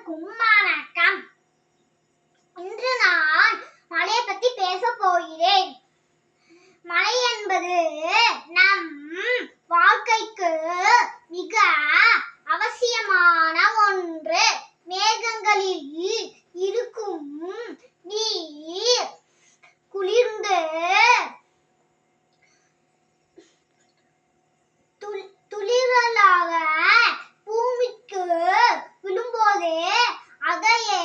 அனைவருக்கும் வணக்கம். இன்று நான் மழையை பத்தி பேச போகிறேன். மழை என்பது நம் வாழ்க்கைக்கு மிக அவசியமான ஒன்று. மேகங்களில் இருக்கும் நீர் குளிர்ந்து துளிர்களாக பூமிக்கு விழும்போதே அதையே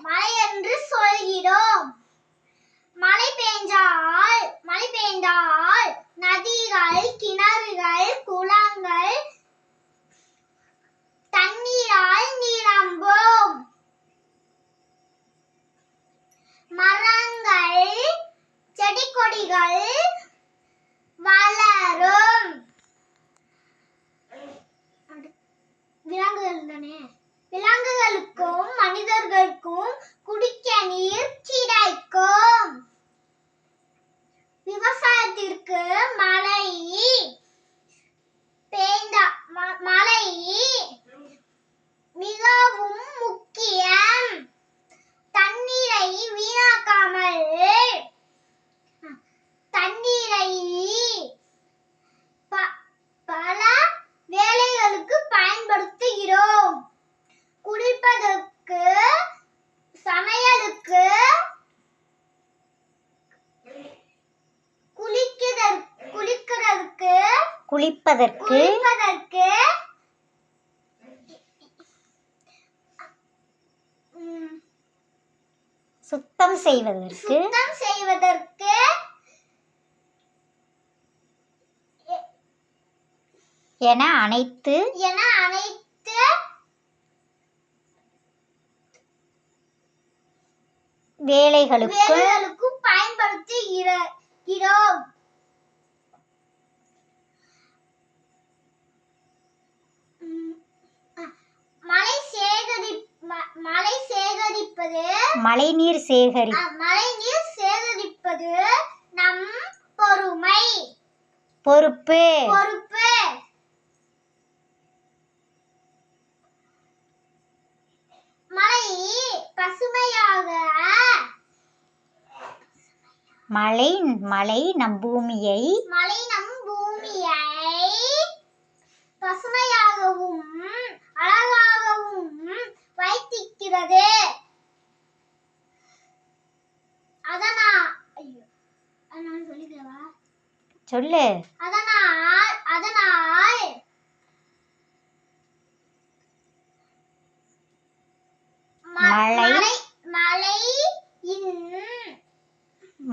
மழை என்று சொல்கிறோம். மழை பெய்தால் நதிகள், கிணறுகள், குளங்கள் தண்ணீரால் நிரம்பும். மரங்கள், செடி கொடிகள் வளரும். விலங்குகளுக்கும் மனிதர்களுக்கும் குடிக்க நீர் கிடைக்கும். விவசாயத்திற்கு மழை மிகவும் முக்கியம். தண்ணீரை வீணாக்காமல் தண்ணீரை பல வேலைகளுக்கு பயன்படுத்துகிறோம். குடிப்பதற்கு, சமையலுக்கு, குளிப்பதற்கு, சுத்தம் செய்வதற்கு என அனைத்து வேலைகளுக்கு பயன்படுத்துகிறோம். மழைநீர் சேகரிப்பது நம் பொறுப்பு. மழை நம் பூமியை பசுமையாகவும் அழகாகவும் வைத்திருக்கிறது. சொல்லு. அதனால்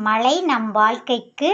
மழை நம் வாழ்க்கைக்கு